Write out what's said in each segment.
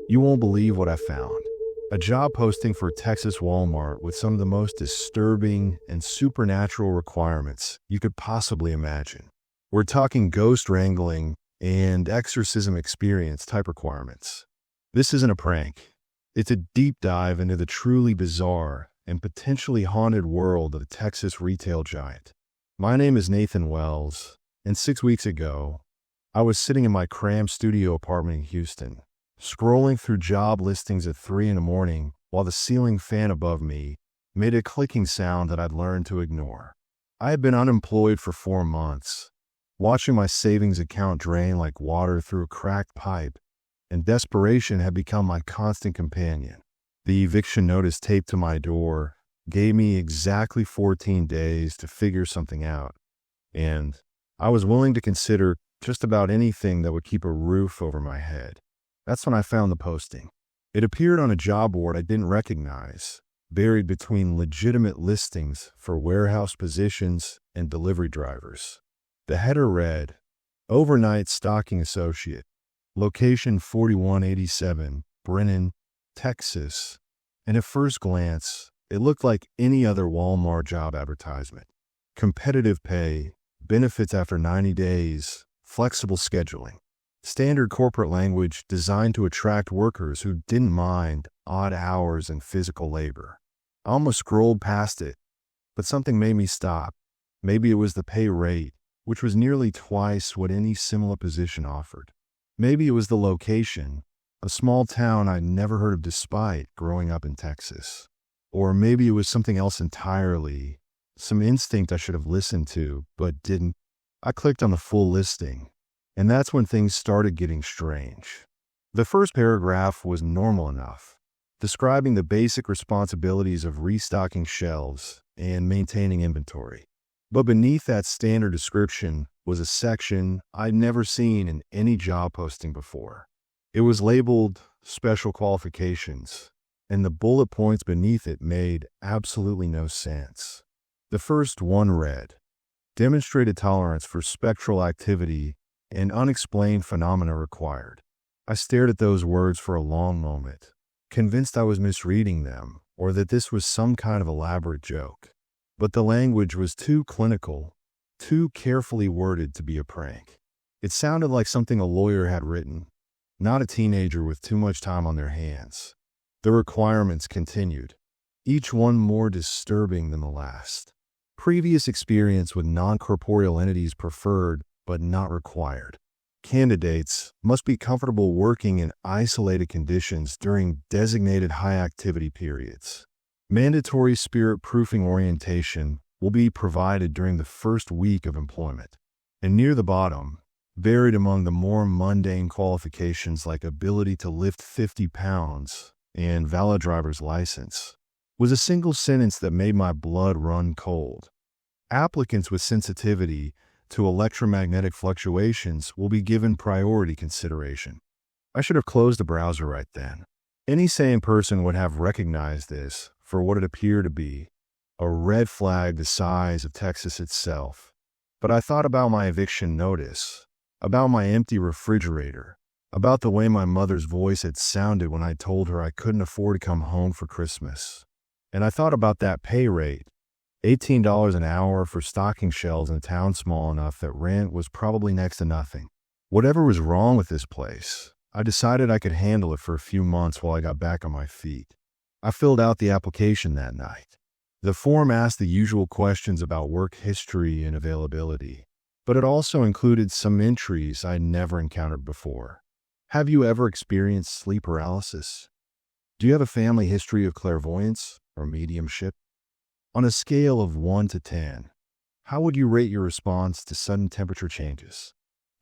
You won't believe what I found. A job posting for Texas Walmart with some of the most disturbing and supernatural requirements you could possibly imagine. We're talking ghost wrangling and exorcism experience type requirements. This isn't a prank. It's a deep dive into the truly bizarre and potentially haunted world of the Texas retail giant. My name is Nathan Wells, and 6 weeks ago, I was sitting in my cramped studio apartment in Houston, scrolling through job listings at 3 in the morning while the ceiling fan above me made a clicking sound that I'd learned to ignore. I had been unemployed for 4 months, watching my savings account drain like water through a cracked pipe, and desperation had become my constant companion. The eviction notice taped to my door gave me exactly 14 days to figure something out, and I was willing to consider just about anything that would keep a roof over my head. That's when I found the posting. It appeared on a job board I didn't recognize, buried between legitimate listings for warehouse positions and delivery drivers. The header read, "Overnight Stocking Associate, Location 4187, Brennan, Texas." And at first glance, it looked like any other Walmart job advertisement. Competitive pay, benefits after 90 days, flexible scheduling. Standard corporate language designed to attract workers who didn't mind odd hours and physical labor. I almost scrolled past it, but something made me stop. Maybe it was the pay rate, which was nearly twice what any similar position offered. Maybe it was the location, a small town I'd never heard of despite growing up in Texas. Or maybe it was something else entirely, some instinct I should have listened to, but didn't. I clicked on the full listing, and that's when things started getting strange. The first paragraph was normal enough, describing the basic responsibilities of restocking shelves and maintaining inventory. But beneath that standard description was a section I'd never seen in any job posting before. It was labeled Special Qualifications, and the bullet points beneath it made absolutely no sense. The first one read, "Demonstrated tolerance for spectral activity and unexplained phenomena required." I stared at those words for a long moment, convinced I was misreading them or that this was some kind of elaborate joke. But the language was too clinical, too carefully worded to be a prank. It sounded like something a lawyer had written, not a teenager with too much time on their hands. The requirements continued, each one more disturbing than the last. Previous experience with non-corporeal entities preferred, but not required. Candidates must be comfortable working in isolated conditions during designated high-activity periods. Mandatory spirit-proofing orientation will be provided during the first week of employment. And near the bottom, buried among the more mundane qualifications like ability to lift 50 pounds and valid driver's license, was a single sentence that made my blood run cold. Applicants with sensitivity to electromagnetic fluctuations will be given priority consideration. I should have closed the browser right then. Any sane person would have recognized this for what it appeared to be, a red flag the size of Texas itself. But I thought about my eviction notice, about my empty refrigerator, about the way my mother's voice had sounded when I told her I couldn't afford to come home for Christmas. And I thought about that pay rate, $18 an hour for stocking shelves in a town small enough that rent was probably next to nothing. Whatever was wrong with this place, I decided I could handle it for a few months while I got back on my feet. I filled out the application that night. The form asked the usual questions about work history and availability, but it also included some entries I'd never encountered before. Have you ever experienced sleep paralysis? Do you have a family history of clairvoyance or mediumship? On a scale of 1 to 10, how would you rate your response to sudden temperature changes?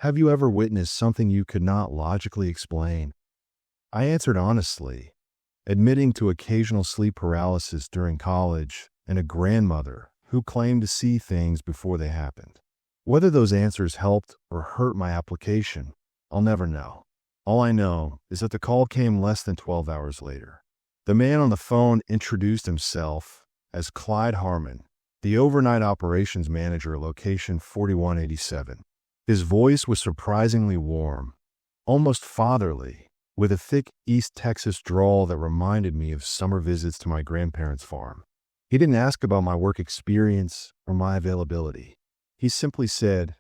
Have you ever witnessed something you could not logically explain? I answered honestly, admitting to occasional sleep paralysis during college and a grandmother who claimed to see things before they happened. Whether those answers helped or hurt my application, I'll never know. All I know is that the call came less than 12 hours later. The man on the phone introduced himself as Clyde Harmon, the overnight operations manager at location 4187. His voice was surprisingly warm, almost fatherly, with a thick East Texas drawl that reminded me of summer visits to my grandparents' farm. He didn't ask about my work experience or my availability. He simply said,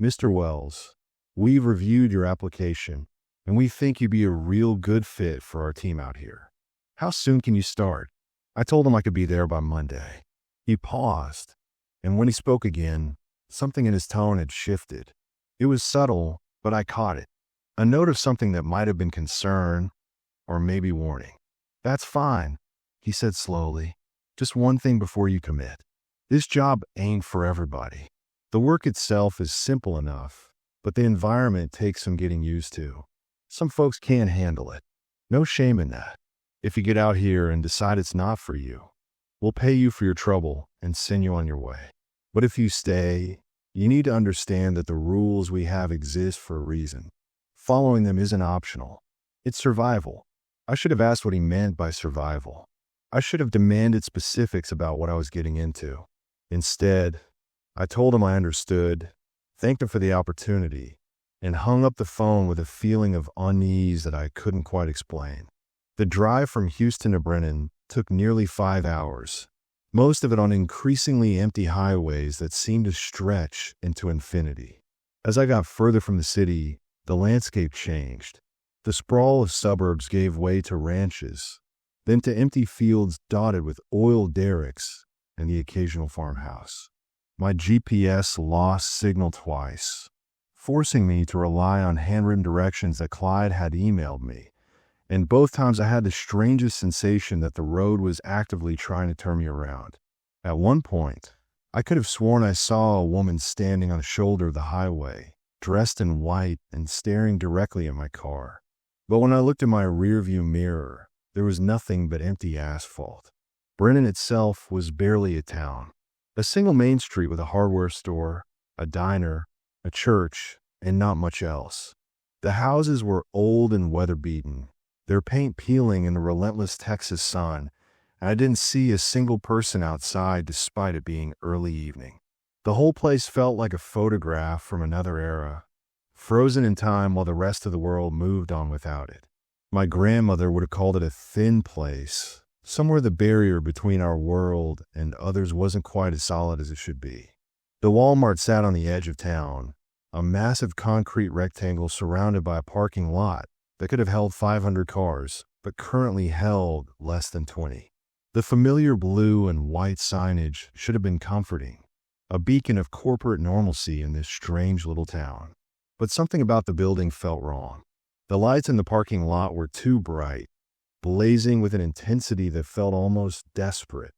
"Mr. Wells, we've reviewed your application, and we think you'd be a real good fit for our team out here. How soon can you start?" I told him I could be there by Monday. He paused, and when he spoke again, something in his tone had shifted. It was subtle, but I caught it. A note of something that might have been concern, or maybe warning. "That's fine," he said slowly. "Just one thing before you commit. This job ain't for everybody. The work itself is simple enough, but the environment takes some getting used to. Some folks can't handle it. No shame in that. If you get out here and decide it's not for you, we'll pay you for your trouble and send you on your way. But if you stay, you need to understand that the rules we have exist for a reason. Following them isn't optional. It's survival." I should have asked what he meant by survival. I should have demanded specifics about what I was getting into. Instead, I told him I understood, thanked him for the opportunity, and hung up the phone with a feeling of unease that I couldn't quite explain. The drive from Houston to Brennan took nearly 5 hours, most of it on increasingly empty highways that seemed to stretch into infinity. As I got further from the city, the landscape changed. The sprawl of suburbs gave way to ranches, then to empty fields dotted with oil derricks and the occasional farmhouse. My GPS lost signal twice, forcing me to rely on handwritten directions that Clyde had emailed me, and both times I had the strangest sensation that the road was actively trying to turn me around. At one point, I could have sworn I saw a woman standing on the shoulder of the highway, dressed in white and staring directly at my car. But when I looked in my rearview mirror, there was nothing but empty asphalt. Brennan itself was barely a town. A single main street with a hardware store, a diner, a church, and not much else. The houses were old and weather-beaten, their paint peeling in the relentless Texas sun, and I didn't see a single person outside despite it being early evening. The whole place felt like a photograph from another era, frozen in time while the rest of the world moved on without it. My grandmother would have called it a thin place, somewhere the barrier between our world and others wasn't quite as solid as it should be. The Walmart sat on the edge of town, a massive concrete rectangle surrounded by a parking lot that could have held 500 cars, but currently held less than 20. The familiar blue and white signage should have been comforting, a beacon of corporate normalcy in this strange little town. But something about the building felt wrong. The lights in the parking lot were too bright, blazing with an intensity that felt almost desperate,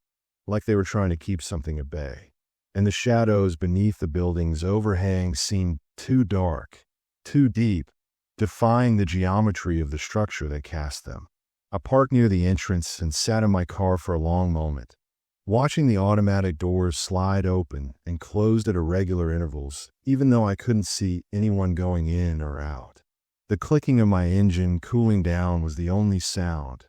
like they were trying to keep something at bay. And the shadows beneath the building's overhang seemed too dark, too deep, defying the geometry of the structure that cast them. I parked near the entrance and sat in my car for a long moment, watching the automatic doors slide open and closed at irregular intervals, even though I couldn't see anyone going in or out. The clicking of my engine cooling down was the only sound,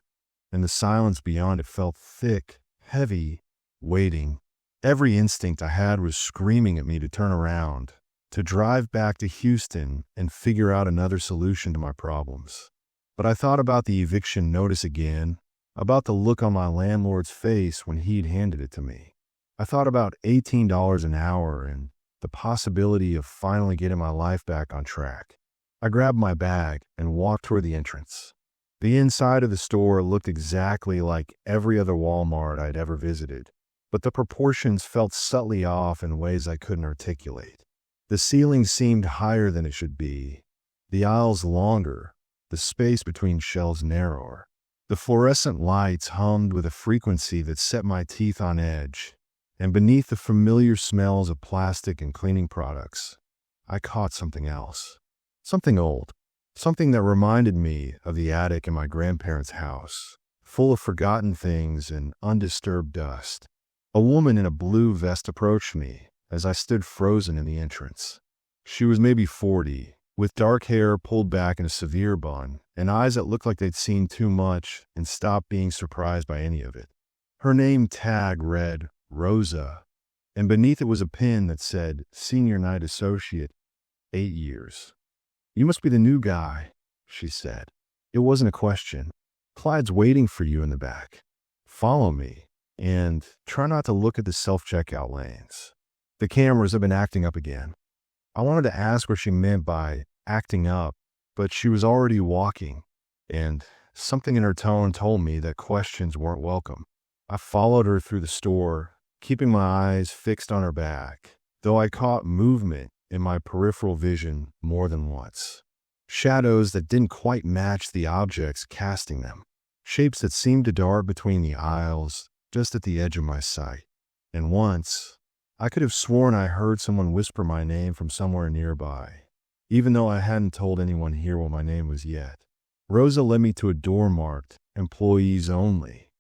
and the silence beyond it felt thick, heavy, waiting. Every instinct I had was screaming at me to turn around, to drive back to Houston and figure out another solution to my problems. But I thought about the eviction notice again, about the look on my landlord's face when he'd handed it to me. I thought about $18 an hour and the possibility of finally getting my life back on track. I grabbed my bag and walked toward the entrance. The inside of the store looked exactly like every other Walmart I'd ever visited, but the proportions felt subtly off in ways I couldn't articulate. The ceiling seemed higher than it should be, the aisles longer, the space between shelves narrower. The fluorescent lights hummed with a frequency that set my teeth on edge, and beneath the familiar smells of plastic and cleaning products, I caught something else. Something old. Something that reminded me of the attic in my grandparents' house, full of forgotten things and undisturbed dust. A woman in a blue vest approached me as I stood frozen in the entrance. She was maybe 40, with dark hair pulled back in a severe bun, and eyes that looked like they'd seen too much and stopped being surprised by any of it. Her name tag read Rosa, and beneath it was a pin that said Senior Night Associate, 8 years. "You must be the new guy," she said. It wasn't a question. Clyde's waiting for you in the back. Follow me, and try not to look at the self-checkout lanes. The cameras have been acting up again. I wanted to ask what she meant by acting up, but she was already walking, and something in her tone told me that questions weren't welcome. I followed her through the store, keeping my eyes fixed on her back, though I caught movement in my peripheral vision more than once. Shadows that didn't quite match the objects casting them. Shapes that seemed to dart between the aisles, just at the edge of my sight. And once, I could have sworn I heard someone whisper my name from somewhere nearby, even though I hadn't told anyone here what my name was yet. Rosa led me to a door marked "Employees Only,"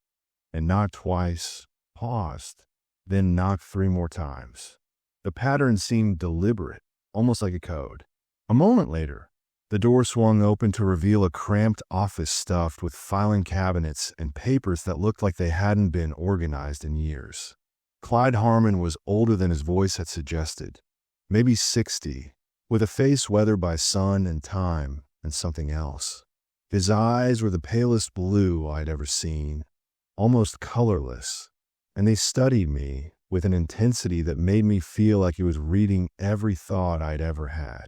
and knocked twice, paused, then knocked 3 more times. The pattern seemed deliberate, almost like a code. A moment later, the door swung open to reveal a cramped office stuffed with filing cabinets and papers that looked like they hadn't been organized in years. Clyde Harmon was older than his voice had suggested, maybe 60, with a face weathered by sun and time and something else. His eyes were the palest blue I'd ever seen, almost colorless, and they studied me with an intensity that made me feel like he was reading every thought I'd ever had.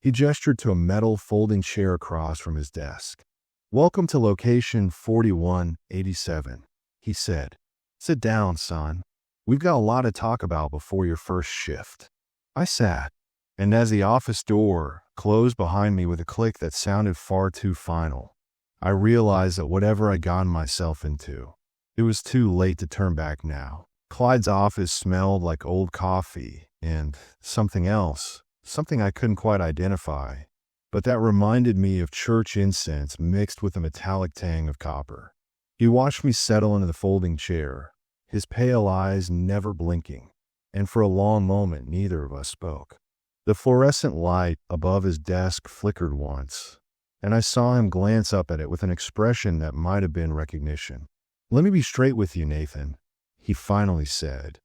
He gestured to a metal folding chair across from his desk. "Welcome to location 4187, he said. "Sit down, son. We've got a lot to talk about before your first shift." I sat, and as the office door closed behind me with a click that sounded far too final, I realized that whatever I'd gotten myself into, it was too late to turn back now. Clyde's office smelled like old coffee and something else. Something I couldn't quite identify, but that reminded me of church incense mixed with a metallic tang of copper. He watched me settle into the folding chair, his pale eyes never blinking, and for a long moment neither of us spoke. The fluorescent light above his desk flickered once, and I saw him glance up at it with an expression that might have been recognition. "Let me be straight with you, Nathan," he finally said.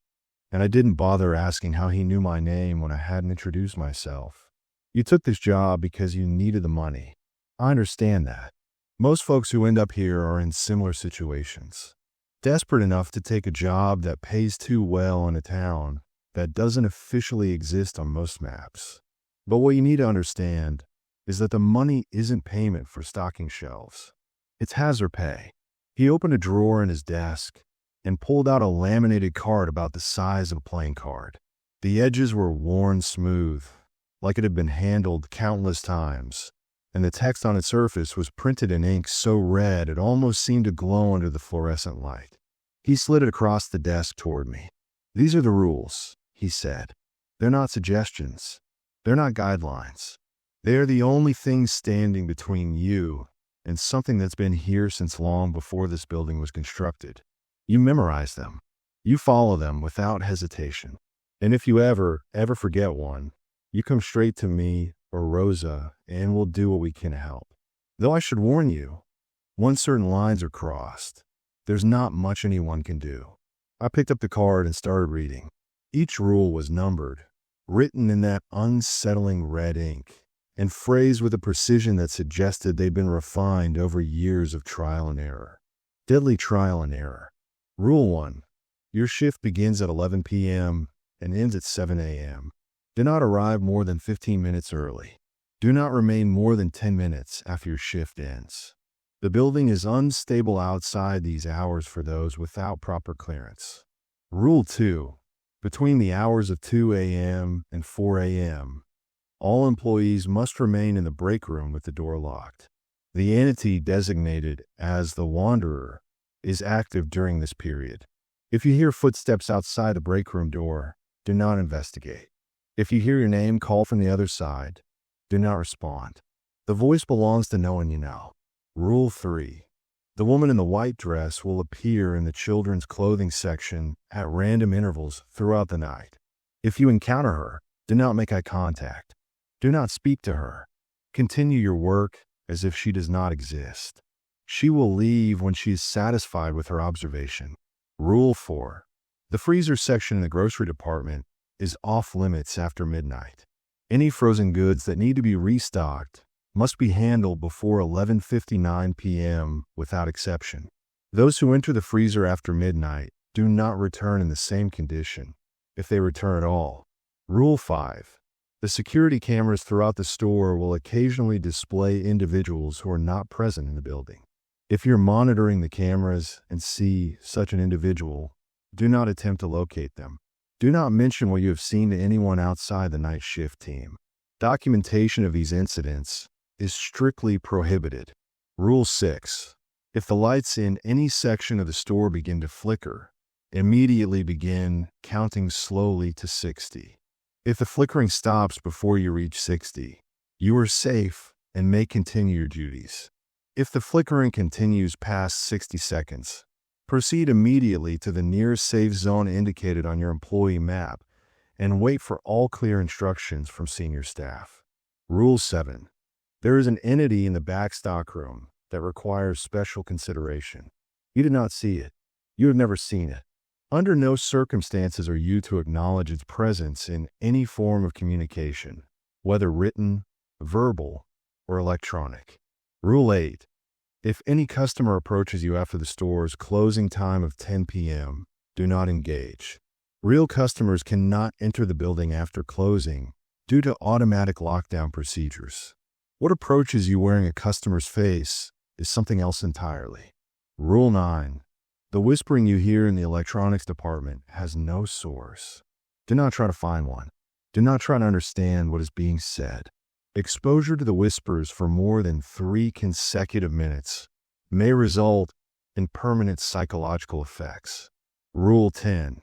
And I didn't bother asking how he knew my name when I hadn't introduced myself. "You took this job because you needed the money. I understand that. Most folks who end up here are in similar situations. Desperate enough to take a job that pays too well in a town that doesn't officially exist on most maps. But what you need to understand is that the money isn't payment for stocking shelves. It's hazard pay." He opened a drawer in his desk and pulled out a laminated card about the size of a playing card. The edges were worn smooth, like it had been handled countless times, and the text on its surface was printed in ink so red it almost seemed to glow under the fluorescent light. He slid it across the desk toward me. "These are the rules," he said. "They're not suggestions. They're not guidelines. They are the only thing standing between you and something that's been here since long before this building was constructed. You memorize them. You follow them without hesitation. And if you ever forget one, you come straight to me or Rosa, and we'll do what we can to help. Though I should warn you, once certain lines are crossed, there's not much anyone can do." I picked up the card and started reading. Each rule was numbered, written in that unsettling red ink, and phrased with a precision that suggested they'd been refined over years of trial and error. Deadly trial and error. Rule 1. Your shift begins at 11 p.m. and ends at 7 a.m. Do not arrive more than 15 minutes early. Do not remain more than 10 minutes after your shift ends. The building is unstable outside these hours for those without proper clearance. Rule 2. Between the hours of 2 a.m. and 4 a.m., all employees must remain in the break room with the door locked. The entity designated as the Wanderer is active during this period. If you hear footsteps outside the break room door, do not investigate. If you hear your name called from the other side, do not respond. The voice belongs to no one you know. Rule 3. The woman in the white dress will appear in the children's clothing section at random intervals throughout the night. If you encounter her, do not make eye contact. Do not speak to her. Continue your work as if she does not exist. She will leave when she is satisfied with her observation. Rule 4. The freezer section in the grocery department is off limits after midnight. Any frozen goods that need to be restocked must be handled before 11:59 p.m. without exception. Those who enter the freezer after midnight do not return in the same condition, if they return at all. Rule 5. The security cameras throughout the store will occasionally display individuals who are not present in the building. If you're monitoring the cameras and see such an individual, do not attempt to locate them. Do not mention what you have seen to anyone outside the night shift team. Documentation of these incidents is strictly prohibited. Rule 6. If the lights in any section of the store begin to flicker, immediately begin counting slowly to 60. If the flickering stops before you reach 60, you are safe and may continue your duties. If the flickering continues past 60 seconds, proceed immediately to the nearest safe zone indicated on your employee map and wait for all clear instructions from senior staff. Rule 7. There is an entity in the back stockroom that requires special consideration. You did not see it. You have never seen it. Under no circumstances are you to acknowledge its presence in any form of communication, whether written, verbal, or electronic. Rule 8. If any customer approaches you after the store's closing time of 10 p.m., do not engage. Real customers cannot enter the building after closing due to automatic lockdown procedures. What approaches you wearing a customer's face is something else entirely. Rule 9. The whispering you hear in the electronics department has no source. Do not try to find one. Do not try to understand what is being said. Exposure to the whispers for more than 3 consecutive minutes may result in permanent psychological effects. Rule 10.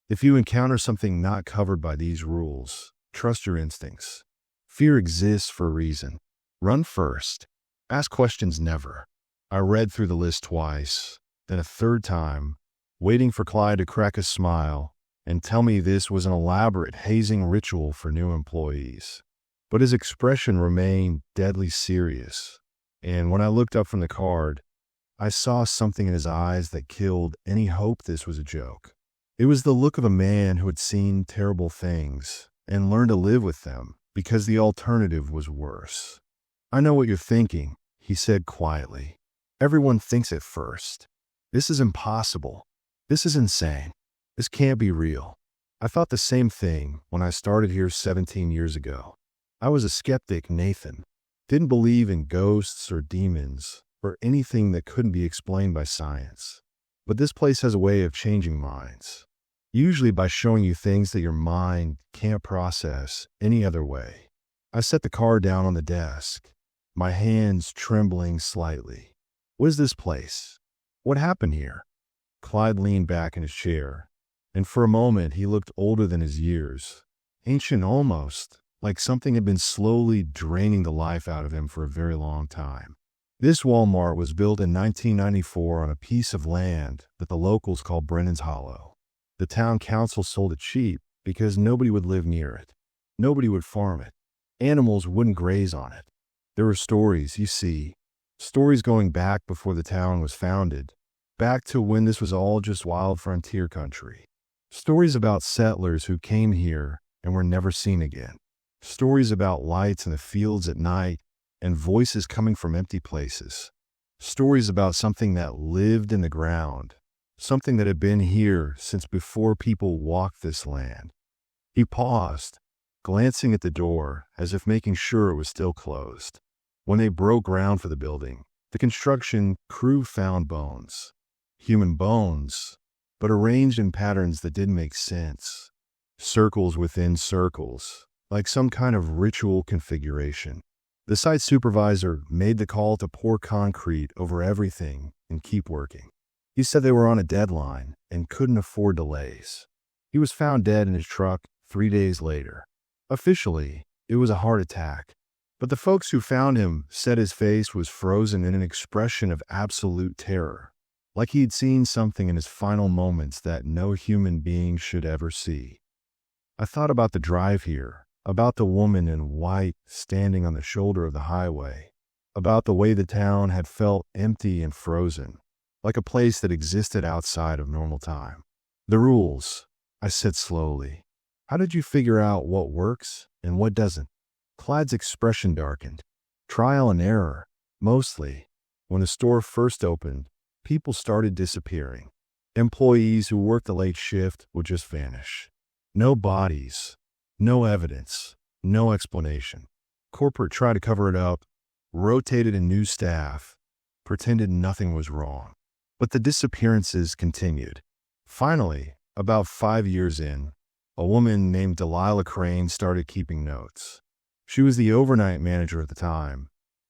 If you encounter something not covered by these rules, trust your instincts. Fear exists for a reason. Run first. Ask questions never. I read through the list twice, then a third time, waiting for Clyde to crack a smile and tell me this was an elaborate hazing ritual for new employees. But his expression remained deadly serious, and when I looked up from the card, I saw something in his eyes that killed any hope this was a joke. It was the look of a man who had seen terrible things and learned to live with them because the alternative was worse. I know what you're thinking, he said quietly. Everyone thinks it first. This is impossible. This is insane. This can't be real. I thought the same thing when I started here 17 years ago. I was a skeptic, Nathan. Didn't believe in ghosts or demons or anything that couldn't be explained by science. But this place has a way of changing minds, usually by showing you things that your mind can't process any other way. I set the card down on the desk, my hands trembling slightly. What is this place? What happened here? Clyde leaned back in his chair, and for a moment he looked older than his years, ancient almost, like something had been slowly draining the life out of him for a very long time. This Walmart was built in 1994 on a piece of land that the locals call Brennan's Hollow. The town council sold it cheap because nobody would live near it. Nobody would farm it. Animals wouldn't graze on it. There were stories, you see, stories going back before the town was founded, back to when this was all just wild frontier country. Stories about settlers who came here and were never seen again. Stories about lights in the fields at night and voices coming from empty places. Stories about something that lived in the ground, something that had been here since before people walked this land. He paused, glancing at the door as if making sure it was still closed. When they broke ground for the building, the construction crew found bones. Human bones, but arranged in patterns that didn't make sense. Circles within circles, like some kind of ritual configuration. The site supervisor made the call to pour concrete over everything and keep working. He said they were on a deadline and couldn't afford delays. He was found dead in his truck 3 days later. Officially, it was a heart attack, but the folks who found him said his face was frozen in an expression of absolute terror, like he'd seen something in his final moments that no human being should ever see. I thought about the drive here, about the woman in white standing on the shoulder of the highway, about the way the town had felt empty and frozen, like a place that existed outside of normal time. The rules, I said slowly. How did you figure out what works and what doesn't? Clyde's expression darkened. Trial and error, mostly. When the store first opened, people started disappearing. Employees who worked the late shift would just vanish. No bodies, no evidence, no explanation. Corporate tried to cover it up, rotated in new staff, pretended nothing was wrong. But the disappearances continued. Finally, about 5 years in, a woman named Delilah Crane started keeping notes. She was the overnight manager at the time,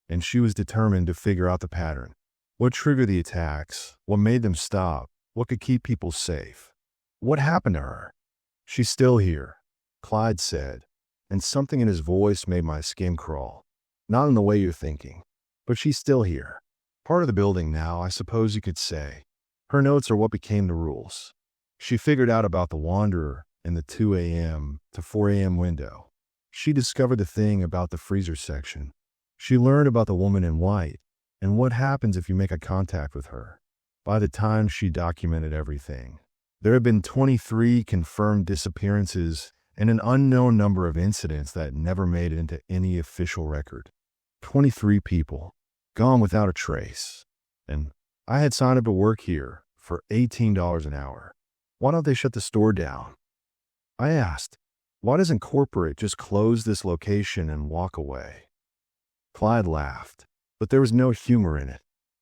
and she was determined to figure out the pattern. What triggered the attacks? What made them stop? What could keep people safe? What happened to her? She's still here, Clyde said, and something in his voice made my skin crawl. Not in the way you're thinking, but she's still here. Part of the building now, I suppose you could say. Her notes are what became the rules. She figured out about the Wanderer in the 2 a.m. to 4 a.m. window. She discovered the thing about the freezer section. She learned about the woman in white and what happens if you make a contact with her. By the time she documented everything, there had been 23 confirmed disappearances and an unknown number of incidents that never made it into any official record. 23 people, gone without a trace. And I had signed up to work here for $18 an hour. Why don't they shut the store down? I asked, why doesn't corporate just close this location and walk away? Clyde laughed, but there was no humor in it.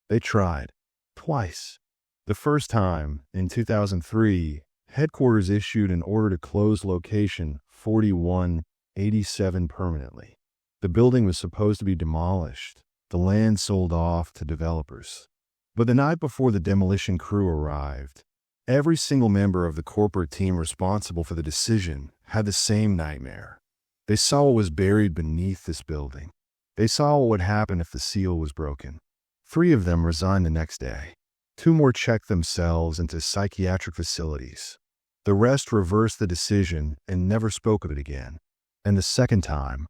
They tried. Twice. The first time, in 2003, headquarters issued an order to close location 4187 permanently. The building was supposed to be demolished, the land sold off to developers. But the night before the demolition crew arrived, every single member of the corporate team responsible for the decision had the same nightmare. They saw what was buried beneath this building. They saw what would happen if the seal was broken. 3 of them resigned the next day. 2 more checked themselves into psychiatric facilities. The rest reversed the decision and never spoke of it again. And the second time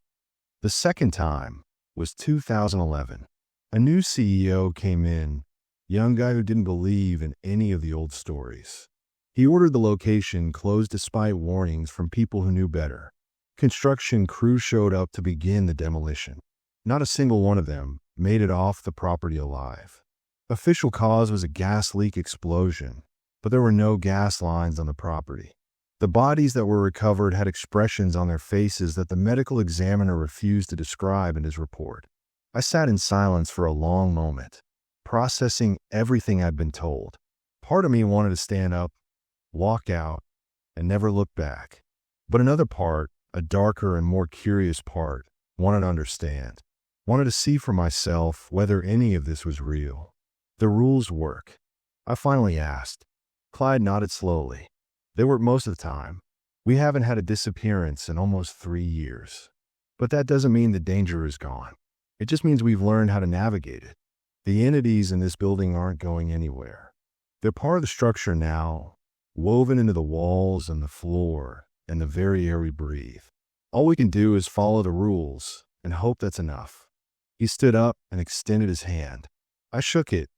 was 2011. A new CEO came in, young guy who didn't believe in any of the old stories. He ordered the location closed despite warnings from people who knew better. Construction crews showed up to begin the demolition. Not a single one of them made it off the property alive. Official cause was a gas leak explosion, but there were no gas lines on the property. The bodies that were recovered had expressions on their faces that the medical examiner refused to describe in his report. I sat in silence for a long moment, processing everything I'd been told. Part of me wanted to stand up, walk out, and never look back. But another part, a darker and more curious part, wanted to understand. Wanted to see for myself whether any of this was real. The rules work. I finally asked. Clyde nodded slowly. They work most of the time. We haven't had a disappearance in almost 3 years. But that doesn't mean the danger is gone. It just means we've learned how to navigate it. The entities in this building aren't going anywhere. They're part of the structure now, woven into the walls and the floor and the very air we breathe. All we can do is follow the rules and hope that's enough. He stood up and extended his hand. I shook it,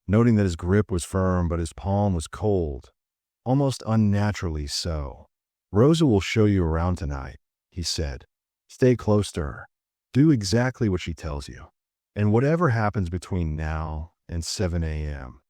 noting that his grip was firm but his palm was cold, almost unnaturally so. Rosa will show you around tonight, he said. Stay close to her. Do exactly what she tells you. And whatever happens between now and 7 a.m.,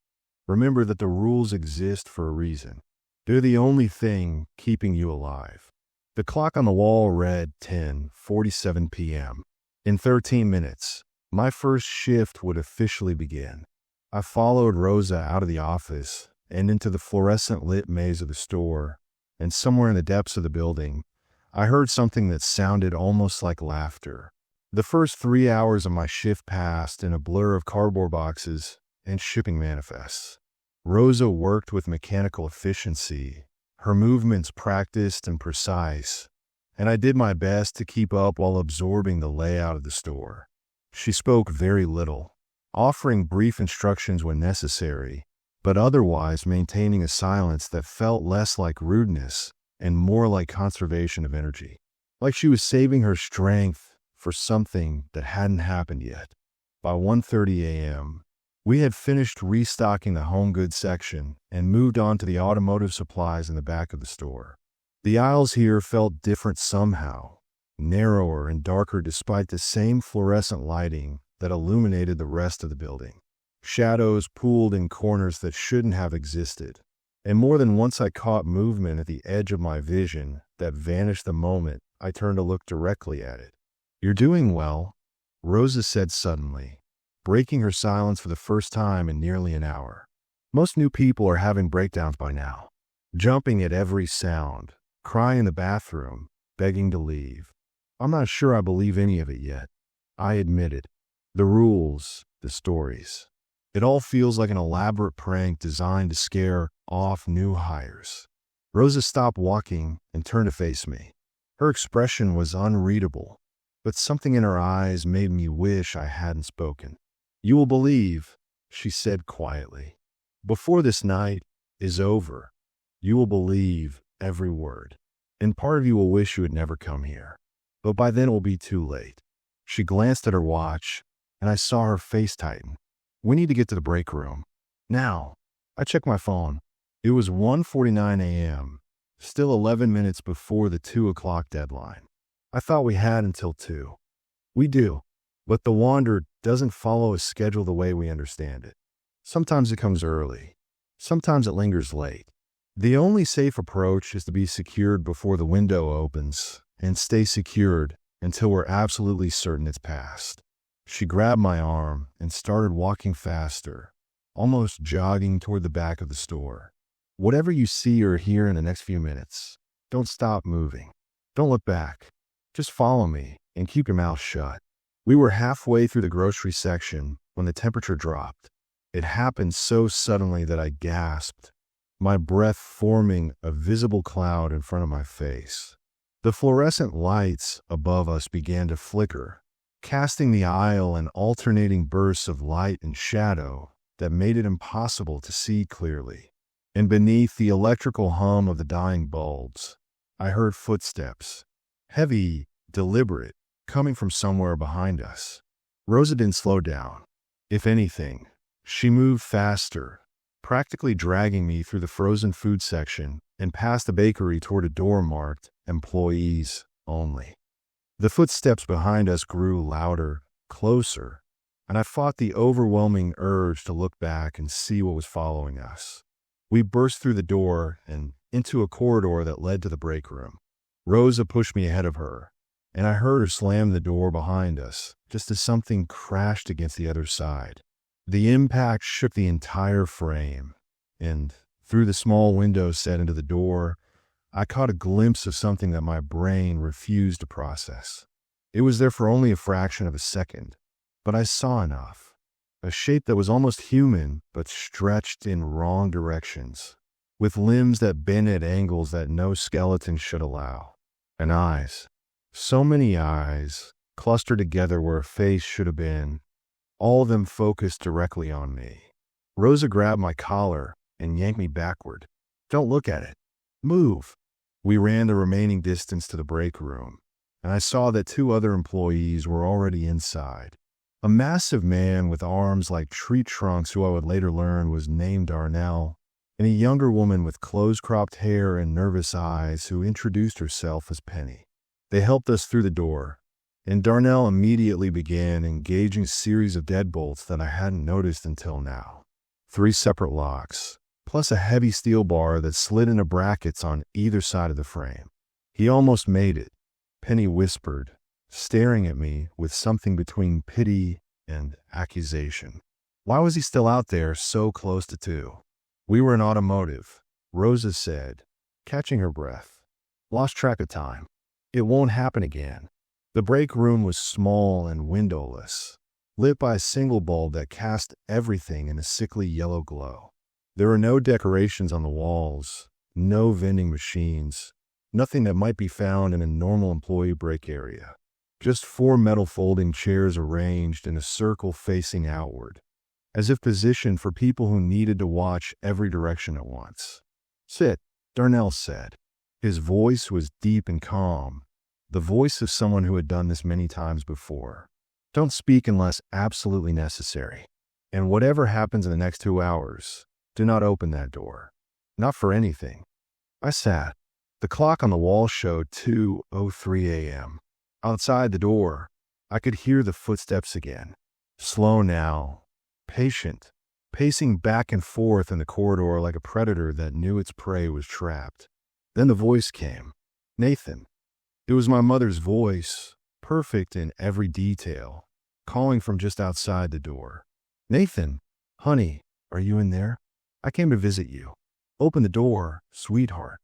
remember that the rules exist for a reason. They're the only thing keeping you alive. The clock on the wall read 10:47 p.m. In 13 minutes, my first shift would officially begin. I followed Rosa out of the office and into the fluorescent-lit maze of the store, and somewhere in the depths of the building, I heard something that sounded almost like laughter. The first 3 hours of my shift passed in a blur of cardboard boxes and shipping manifests. Rosa worked with mechanical efficiency, her movements practiced and precise, and I did my best to keep up while absorbing the layout of the store. She spoke very little, offering brief instructions when necessary, but otherwise maintaining a silence that felt less like rudeness and more like conservation of energy. Like she was saving her strength for something that hadn't happened yet. By 1:30 a.m., we had finished restocking the home goods section and moved on to the automotive supplies in the back of the store. The aisles here felt different somehow, narrower and darker despite the same fluorescent lighting that illuminated the rest of the building. Shadows pooled in corners that shouldn't have existed, and more than once I caught movement at the edge of my vision that vanished the moment I turned to look directly at it. "You're doing well," Rosa said suddenly, breaking her silence for the first time in nearly an hour. "Most new people are having breakdowns by now, jumping at every sound, crying in the bathroom, begging to leave. I'm not sure I believe any of it yet," I admitted. "The rules, the stories. It all feels like an elaborate prank designed to scare off new hires." Rosa stopped walking and turned to face me. Her expression was unreadable, but something in her eyes made me wish I hadn't spoken. "You will believe," she said quietly. "Before this night is over, you will believe every word. And part of you will wish you had never come here. But by then it will be too late." She glanced at her watch, and I saw her face tighten. "We need to get to the break room. Now." I checked my phone. It was 1:49 a.m., still 11 minutes before the 2 o'clock deadline. "I thought we had until 2. "We do, but the Wander doesn't follow a schedule the way we understand it. Sometimes it comes early. Sometimes it lingers late. The only safe approach is to be secured before the window opens and stay secured until we're absolutely certain it's passed." She grabbed my arm and started walking faster, almost jogging toward the back of the store. "Whatever you see or hear in the next few minutes, don't stop moving. Don't look back. Just follow me and keep your mouth shut." We were halfway through the grocery section when the temperature dropped. It happened so suddenly that I gasped, my breath forming a visible cloud in front of my face. The fluorescent lights above us began to flicker, casting the aisle in alternating bursts of light and shadow that made it impossible to see clearly. And beneath the electrical hum of the dying bulbs, I heard footsteps, heavy, deliberate, coming from somewhere behind us. Rosa didn't slow down. If anything, she moved faster, practically dragging me through the frozen food section and past the bakery toward a door marked "Employees Only." The footsteps behind us grew louder, closer, and I fought the overwhelming urge to look back and see what was following us. We burst through the door and into a corridor that led to the break room. Rosa pushed me ahead of her, and I heard her slam the door behind us just as something crashed against the other side. The impact shook the entire frame, and through the small window set into the door, I caught a glimpse of something that my brain refused to process. It was there for only a fraction of a second, but I saw enough. A shape that was almost human, but stretched in wrong directions, with limbs that bent at angles that no skeleton should allow. And eyes. So many eyes, clustered together where a face should have been, all of them focused directly on me. Rosa grabbed my collar and yanked me backward. "Don't look at it. Move." We ran the remaining distance to the break room, and I saw that 2 other employees were already inside. A massive man with arms like tree trunks who I would later learn was named Darnell, and a younger woman with close-cropped hair and nervous eyes who introduced herself as Penny. They helped us through the door, and Darnell immediately began engaging a series of deadbolts that I hadn't noticed until now. 3 separate locks, plus a heavy steel bar that slid into brackets on either side of the frame. "He almost made it," Penny whispered, staring at me with something between pity and accusation. Why was he still out there so close to 2? "We were in automotive," Rosa said, catching her breath. "Lost track of time. It won't happen again." The break room was small and windowless, lit by a single bulb that cast everything in a sickly yellow glow. There were no decorations on the walls, no vending machines, nothing that might be found in a normal employee break area. Just 4 metal folding chairs arranged in a circle facing outward, as if positioned for people who needed to watch every direction at once. "Sit," Darnell said. His voice was deep and calm, the voice of someone who had done this many times before. "Don't speak unless absolutely necessary. And whatever happens in the next 2 hours, do not open that door. Not for anything." I sat. The clock on the wall showed 2:03 a.m. Outside the door, I could hear the footsteps again. Slow now, patient, pacing back and forth in the corridor like a predator that knew its prey was trapped. Then the voice came. Nathan. It was my mother's voice, perfect in every detail, calling from just outside the door. Nathan, honey, are you in there? I came to visit you. Open the door, sweetheart.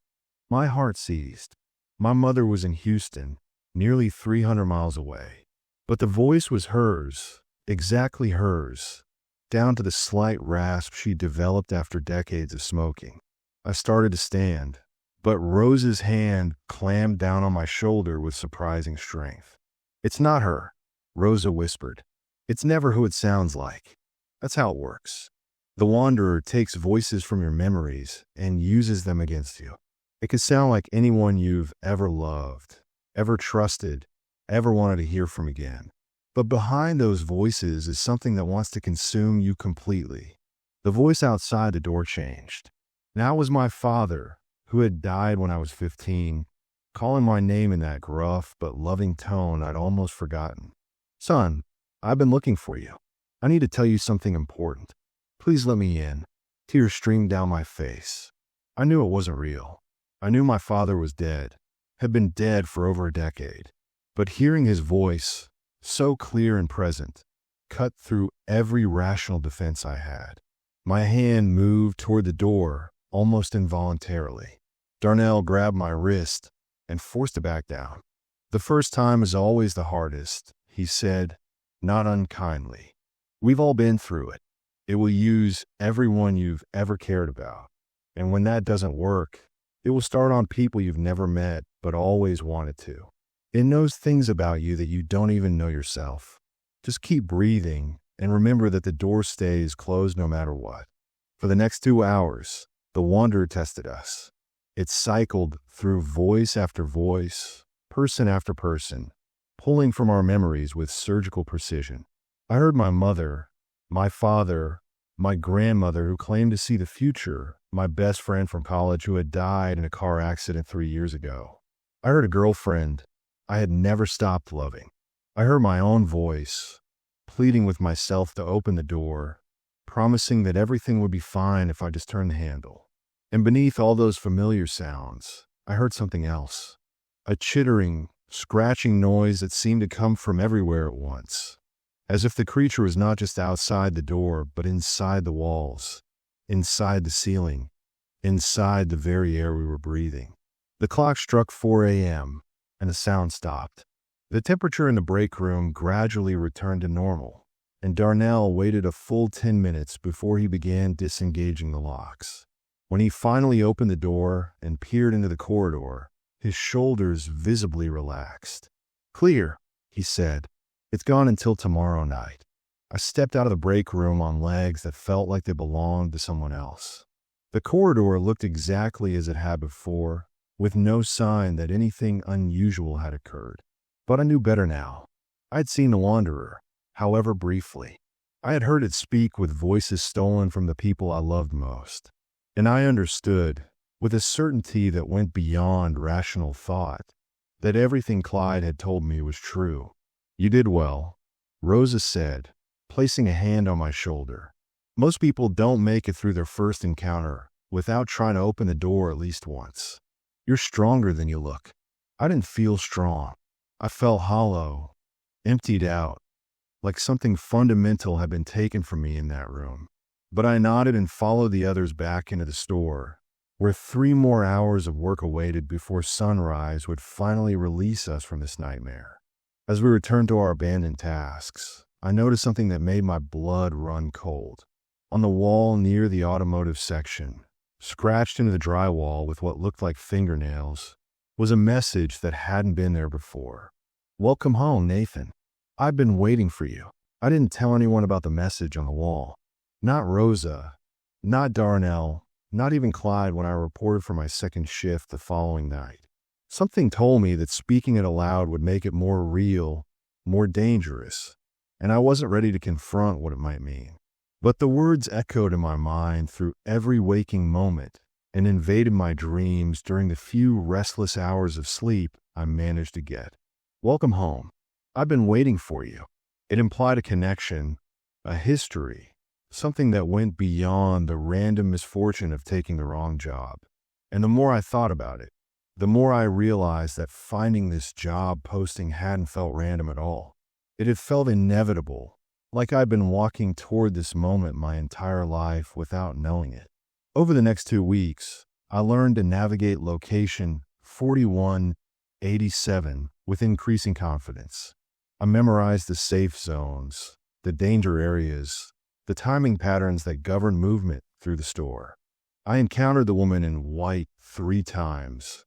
My heart seized. My mother was in Houston, nearly 300 miles away. But the voice was hers, exactly hers, down to the slight rasp she developed after decades of smoking. I started to stand, but Rose's hand clammed down on my shoulder with surprising strength. It's not her, Rosa whispered. It's never who it sounds like. That's how it works. The Wanderer takes voices from your memories and uses them against you. It could sound like anyone you've ever loved, ever trusted, ever wanted to hear from again. But behind those voices is something that wants to consume you completely. The voice outside the door changed. Now it was my father, who had died when I was 15, calling my name in that gruff but loving tone I'd almost forgotten. Son, I've been looking for you. I need to tell you something important. Please let me in. Tears streamed down my face. I knew it wasn't real. I knew my father was dead, had been dead for over a decade. But hearing his voice, so clear and present, cut through every rational defense I had. My hand moved toward the door, almost involuntarily. Darnell grabbed my wrist and forced it back down. The first time is always the hardest, he said, not unkindly. We've all been through it. It will use everyone you've ever cared about. And when that doesn't work, it will start on people you've never met but always wanted to. It knows things about you that you don't even know yourself. Just keep breathing and remember that the door stays closed no matter what. For the next 2 hours, the Wanderer tested us. It cycled through voice after voice, person after person, pulling from our memories with surgical precision. I heard my mother, my father, my grandmother who claimed to see the future, my best friend from college who had died in a car accident 3 years ago. I heard a girlfriend I had never stopped loving. I heard my own voice, pleading with myself to open the door, promising that everything would be fine if I just turned the handle. And beneath all those familiar sounds, I heard something else. A chittering, scratching noise that seemed to come from everywhere at once. As if the creature was not just outside the door, but inside the walls, inside the ceiling, inside the very air we were breathing. The clock struck 4 a.m., and the sound stopped. The temperature in the break room gradually returned to normal, and Darnell waited a full 10 minutes before he began disengaging the locks. When he finally opened the door and peered into the corridor, his shoulders visibly relaxed. Clear, he said. It's gone until tomorrow night. I stepped out of the break room on legs that felt like they belonged to someone else. The corridor looked exactly as it had before, with no sign that anything unusual had occurred. But I knew better now. I'd seen the Wanderer, however briefly. I had heard it speak with voices stolen from the people I loved most. And I understood, with a certainty that went beyond rational thought, that everything Clyde had told me was true. You did well, Rosa said, placing a hand on my shoulder. Most people don't make it through their first encounter without trying to open the door at least once. You're stronger than you look. I didn't feel strong. I felt hollow, emptied out, like something fundamental had been taken from me in that room. But I nodded and followed the others back into the store, where 3 more hours of work awaited before sunrise would finally release us from this nightmare. As we returned to our abandoned tasks, I noticed something that made my blood run cold. On the wall near the automotive section, scratched into the drywall with what looked like fingernails, was a message that hadn't been there before. Welcome home, Nathan. I've been waiting for you. I didn't tell anyone about the message on the wall. Not Rosa, not Darnell, not even Clyde when I reported for my second shift the following night. Something told me that speaking it aloud would make it more real, more dangerous, and I wasn't ready to confront what it might mean. But the words echoed in my mind through every waking moment and invaded my dreams during the few restless hours of sleep I managed to get. Welcome home. I've been waiting for you. It implied a connection, a history, something that went beyond the random misfortune of taking the wrong job. And the more I thought about it, the more I realized that finding this job posting hadn't felt random at all. It had felt inevitable, like I'd been walking toward this moment my entire life without knowing it. Over the next 2 weeks, I learned to navigate location 4187 with increasing confidence. I memorized the safe zones, the danger areas, the timing patterns that govern movement through the store. I encountered the woman in white 3 times,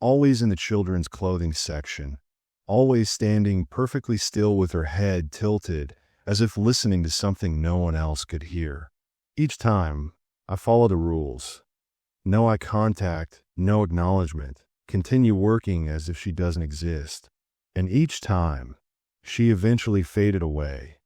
always in the children's clothing section, always standing perfectly still with her head tilted as if listening to something no one else could hear. Each time, I followed the rules. No eye contact, no acknowledgement. Continue working as if she doesn't exist. And each time, she eventually faded away,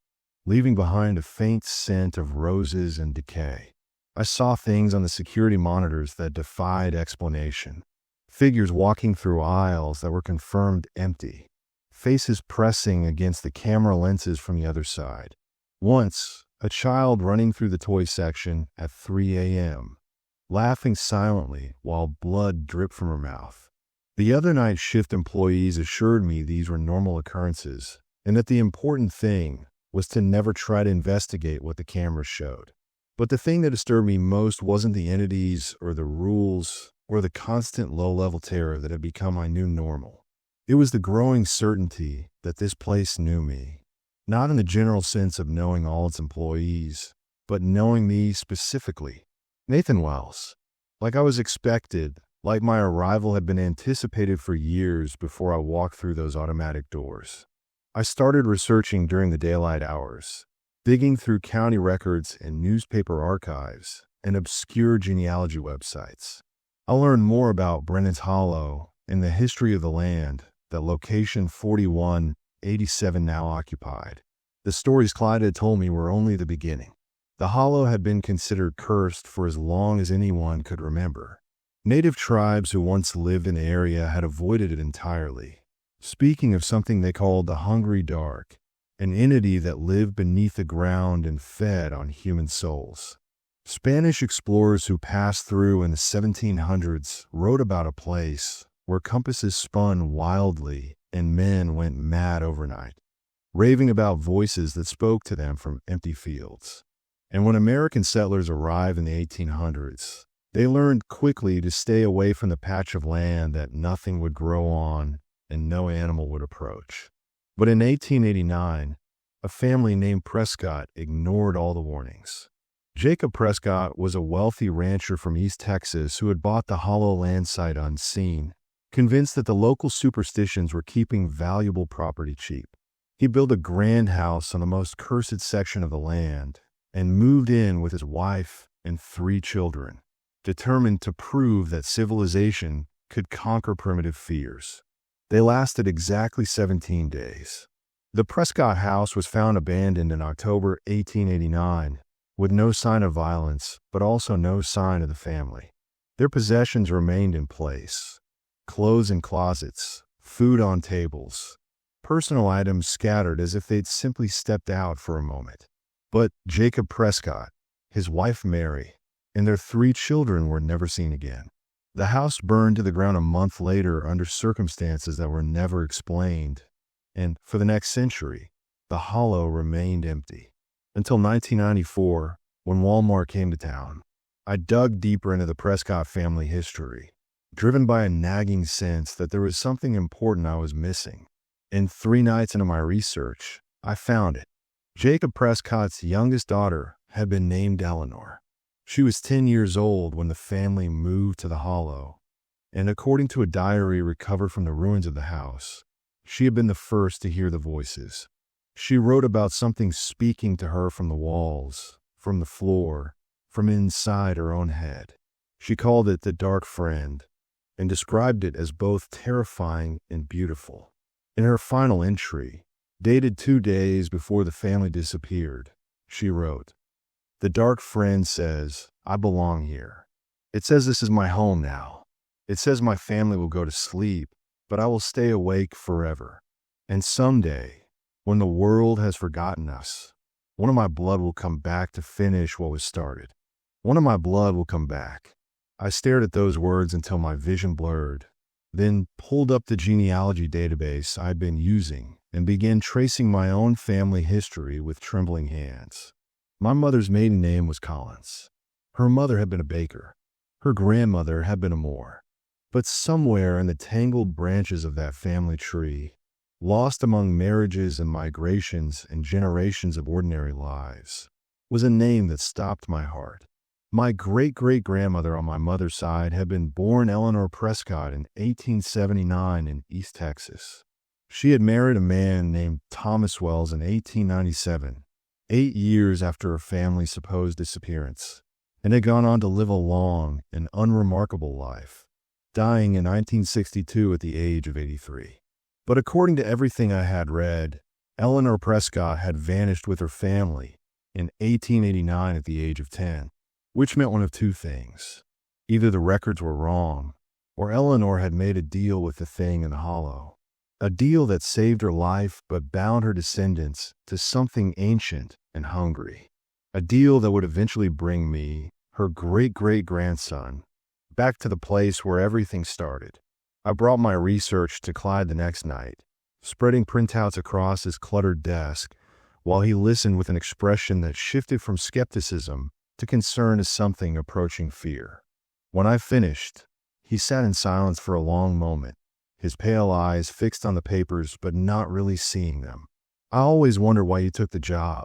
leaving behind a faint scent of roses and decay. I saw things on the security monitors that defied explanation. Figures walking through aisles that were confirmed empty. Faces pressing against the camera lenses from the other side. Once, a child running through the toy section at 3 a.m., laughing silently while blood dripped from her mouth. The other night shift employees assured me these were normal occurrences, and that the important thing was to never try to investigate what the cameras showed. But the thing that disturbed me most wasn't the entities or the rules or the constant low-level terror that had become my new normal. It was the growing certainty that this place knew me. Not in the general sense of knowing all its employees, but knowing me specifically. Nathan Wells. Like I was expected, like my arrival had been anticipated for years before I walked through those automatic doors. I started researching during the daylight hours, digging through county records and newspaper archives and obscure genealogy websites. I learned more about Brennan's Hollow and the history of the land that location 4187 now occupied. The stories Clyde had told me were only the beginning. The hollow had been considered cursed for as long as anyone could remember. Native tribes who once lived in the area had avoided it entirely, speaking of something they called the Hungry Dark, an entity that lived beneath the ground and fed on human souls. Spanish explorers who passed through in the 1700s wrote about a place where compasses spun wildly and men went mad overnight, raving about voices that spoke to them from empty fields. And when American settlers arrived in the 1800s, they learned quickly to stay away from the patch of land that nothing would grow on and no animal would approach. But in 1889, a family named Prescott ignored all the warnings. Jacob Prescott was a wealthy rancher from East Texas who had bought the hollow land site unseen, convinced that the local superstitions were keeping valuable property cheap. He built a grand house on the most cursed section of the land and moved in with his wife and 3 children, determined to prove that civilization could conquer primitive fears. They lasted exactly 17 days. The Prescott house was found abandoned in October 1889, with no sign of violence, but also no sign of the family. Their possessions remained in place. Clothes in closets, food on tables, personal items scattered as if they'd simply stepped out for a moment. But Jacob Prescott, his wife Mary, and their 3 children were never seen again. The house burned to the ground a month later under circumstances that were never explained, and for the next century, the hollow remained empty. Until 1994, when Walmart came to town. I dug deeper into the Prescott family history, driven by a nagging sense that there was something important I was missing. And 3 nights into my research, I found it. Jacob Prescott's youngest daughter had been named Eleanor. She was 10 years old when the family moved to the hollow, and according to a diary recovered from the ruins of the house, she had been the first to hear the voices. She wrote about something speaking to her from the walls, from the floor, from inside her own head. She called it the Dark Friend, and described it as both terrifying and beautiful. In her final entry, dated 2 days before the family disappeared, she wrote, "The Dark Friend says, I belong here. It says this is my home now. It says my family will go to sleep, but I will stay awake forever. And someday, when the world has forgotten us, one of my blood will come back to finish what was started. One of my blood will come back. I stared at those words until my vision blurred, then pulled up the genealogy database I'd been using and began tracing my own family history with trembling hands. My mother's maiden name was Collins. Her mother had been a baker. Her grandmother had been a Moore. But somewhere in the tangled branches of that family tree, lost among marriages and migrations and generations of ordinary lives, was a name that stopped my heart. My great-great-grandmother on my mother's side had been born Eleanor Prescott in 1879 in East Texas. She had married a man named Thomas Wells in 1897, 8 years after her family's supposed disappearance, and had gone on to live a long and unremarkable life, dying in 1962 at the age of 83. But according to everything I had read, Eleanor Prescott had vanished with her family in 1889 at the age of 10. Which meant one of two things. Either the records were wrong, or Eleanor had made a deal with the thing in the hollow. A deal that saved her life but bound her descendants to something ancient and hungry. A deal that would eventually bring me, her great-great-grandson, back to the place where everything started. I brought my research to Clyde the next night, spreading printouts across his cluttered desk, while he listened with an expression that shifted from skepticism to concern as something approaching fear. When I finished, he sat in silence for a long moment, his pale eyes fixed on the papers but not really seeing them. "I always wonder why you took the job,"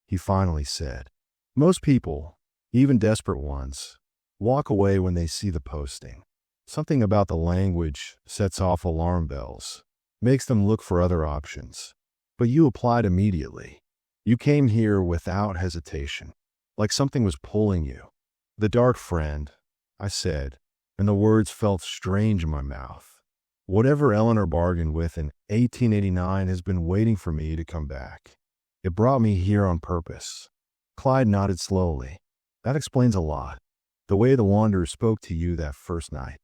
he finally said. "Most people, even desperate ones, walk away when they see the posting. Something about the language sets off alarm bells, makes them look for other options. But you applied immediately. You came here without hesitation, like something was pulling you." "The dark friend," I said, and the words felt strange in my mouth. "Whatever Eleanor bargained with in 1889 has been waiting for me to come back. It brought me here on purpose." Clyde nodded slowly. "That explains a lot. The way the Wanderer spoke to you that first night.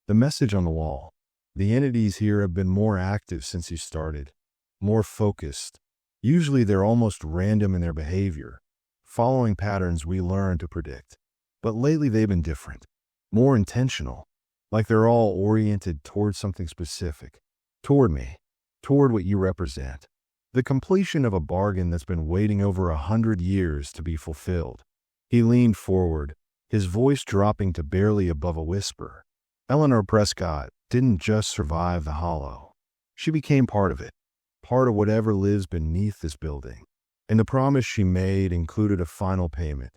The message on the wall. The entities here have been more active since you started, more focused. Usually they're almost random in their behavior, following patterns we learn to predict. But lately they've been different, more intentional, like they're all oriented toward something specific, toward me, toward what you represent. The completion of a bargain that's been waiting over 100 years to be fulfilled." He leaned forward, his voice dropping to barely above a whisper. "Eleanor Prescott didn't just survive the hollow. She became part of it, part of whatever lives beneath this building. And the promise she made included a final payment,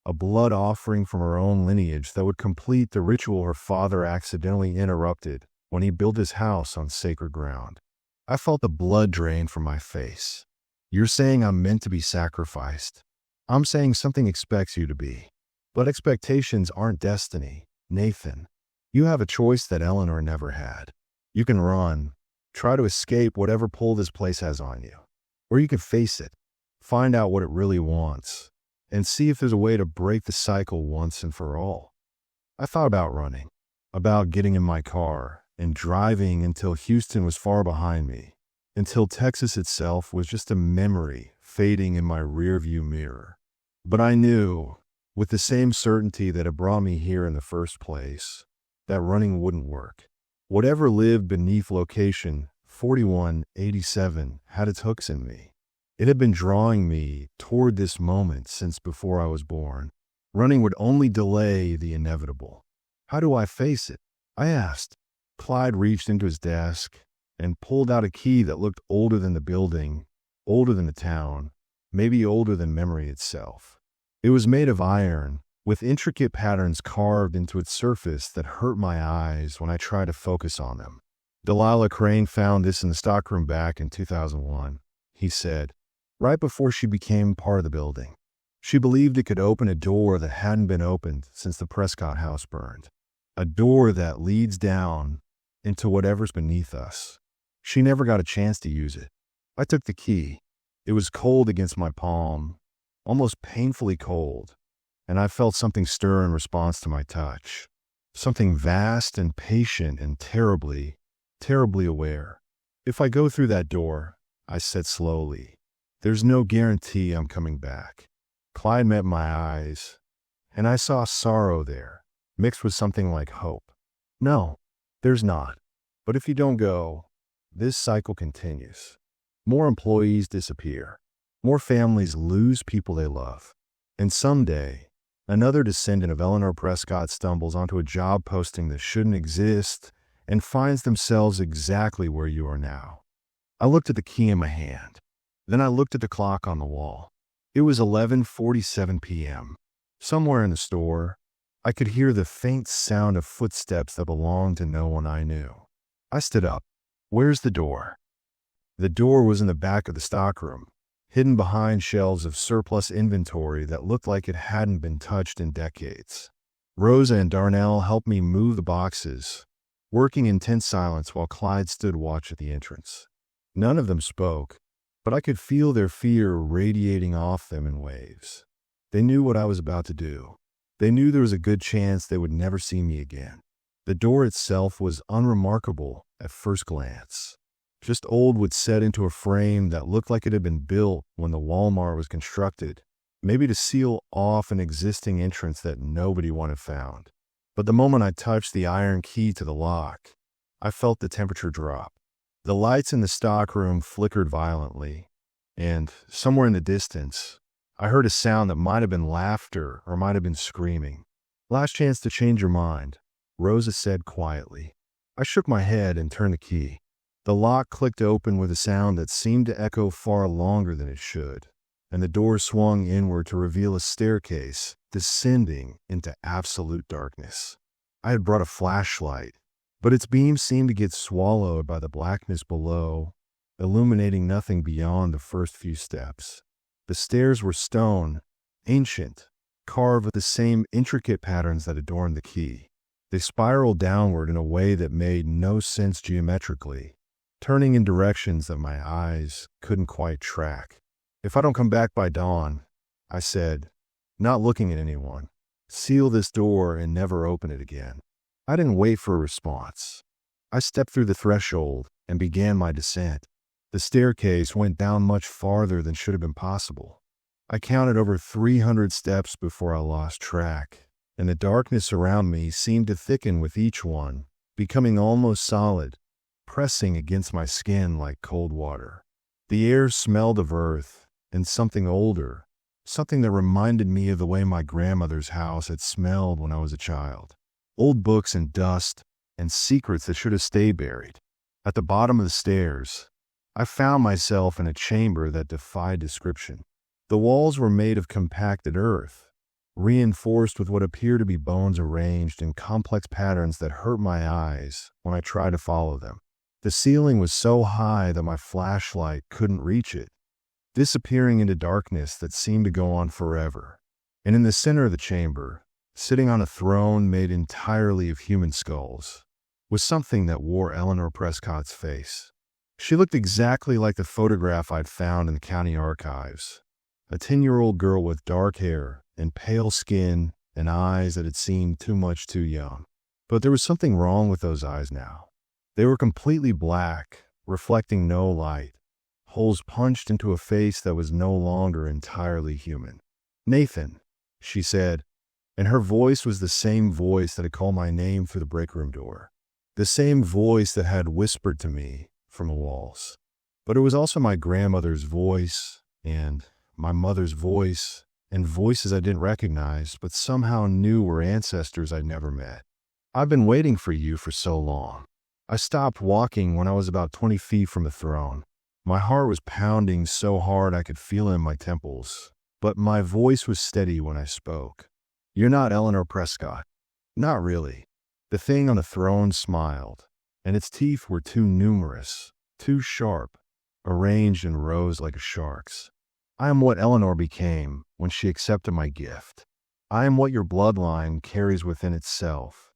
a blood offering from her own lineage that would complete the ritual her father accidentally interrupted when he built his house on sacred ground." I felt the blood drain from my face. "You're saying I'm meant to be sacrificed. I'm saying something expects you to be. But expectations aren't destiny, Nathan. You have a choice that Eleanor never had. You can run, try to escape whatever pull this place has on you. Or you can face it, find out what it really wants, and see if there's a way to break the cycle once and for all." I thought about running, about getting in my car and driving until Houston was far behind me, until Texas itself was just a memory fading in my rearview mirror. But I knew, with the same certainty that had brought me here in the first place, that running wouldn't work. Whatever lived beneath location 4187 had its hooks in me. It had been drawing me toward this moment since before I was born. Running would only delay the inevitable. "How do I face it?" I asked. Clyde reached into his desk and pulled out a key that looked older than the building, older than the town, maybe older than memory itself. It was made of iron, with intricate patterns carved into its surface that hurt my eyes when I tried to focus on them. "Delilah Crane found this in the stockroom back in 2001, he said, right before she became part of the building. She believed it could open a door that hadn't been opened since the Prescott house burned. A door that leads down into whatever's beneath us. She never got a chance to use it. I took the key. It was cold against my palm, almost painfully cold, and I felt something stir in response to my touch. Something vast and patient and terribly, terribly aware. "If I go through that door," I said slowly, "there's no guarantee I'm coming back." Clyde met my eyes, and I saw sorrow there, mixed with something like hope. "No, there's not. But if you don't go, this cycle continues. More employees disappear. More families lose people they love. And someday, another descendant of Eleanor Prescott stumbles onto a job posting that shouldn't exist and finds themselves exactly where you are now." I looked at the key in my hand. Then I looked at the clock on the wall. It was 11:47 p.m. Somewhere in the store, I could hear the faint sound of footsteps that belonged to no one I knew. I stood up. "Where's the door?" The door was in the back of the stockroom, hidden behind shelves of surplus inventory that looked like it hadn't been touched in decades. Rosa and Darnell helped me move the boxes, working in tense silence while Clyde stood watch at the entrance. None of them spoke, but I could feel their fear radiating off them in waves. They knew what I was about to do. They knew there was a good chance they would never see me again. The door itself was unremarkable at first glance. Just old wood set into a frame that looked like it had been built when the Walmart was constructed, maybe to seal off an existing entrance that nobody wanted found. But the moment I touched the iron key to the lock, I felt the temperature drop. The lights in the stockroom flickered violently, and somewhere in the distance, I heard a sound that might have been laughter or might have been screaming. "Last chance to change your mind," Rosa said quietly. I shook my head and turned the key. The lock clicked open with a sound that seemed to echo far longer than it should, and the door swung inward to reveal a staircase descending into absolute darkness. I had brought a flashlight, but its beam seemed to get swallowed by the blackness below, illuminating nothing beyond the first few steps. The stairs were stone, ancient, carved with the same intricate patterns that adorned the key. They spiraled downward in a way that made no sense geometrically, turning in directions that my eyes couldn't quite track. "If I don't come back by dawn," I said, not looking at anyone, "seal this door and never open it again." I didn't wait for a response. I stepped through the threshold and began my descent. The staircase went down much farther than should have been possible. I counted over 300 steps before I lost track, and the darkness around me seemed to thicken with each one, becoming almost solid, pressing against my skin like cold water. The air smelled of earth and something older, something that reminded me of the way my grandmother's house had smelled when I was a child. Old books and dust and secrets that should have stayed buried. At the bottom of the stairs, I found myself in a chamber that defied description. The walls were made of compacted earth, reinforced with what appeared to be bones arranged in complex patterns that hurt my eyes when I tried to follow them. The ceiling was so high that my flashlight couldn't reach it, disappearing into darkness that seemed to go on forever. And in the center of the chamber, sitting on a throne made entirely of human skulls, was something that wore Eleanor Prescott's face. She looked exactly like the photograph I'd found in the county archives. A 10-year-old girl with dark hair and pale skin and eyes that had seemed too much too young. But there was something wrong with those eyes now. They were completely black, reflecting no light, holes punched into a face that was no longer entirely human. "Nathan," she said, and her voice was the same voice that had called my name through the break room door. The same voice that had whispered to me from the walls. But it was also my grandmother's voice, and my mother's voice, and voices I didn't recognize, but somehow knew were ancestors I'd never met. "I've been waiting for you for so long." I stopped walking when I was about 20 feet from the throne. My heart was pounding so hard I could feel it in my temples, but my voice was steady when I spoke. "You're not Eleanor Prescott." "Not really." The thing on the throne smiled, and its teeth were too numerous, too sharp, arranged in rows like a shark's. "I am what Eleanor became when she accepted my gift. I am what your bloodline carries within itself,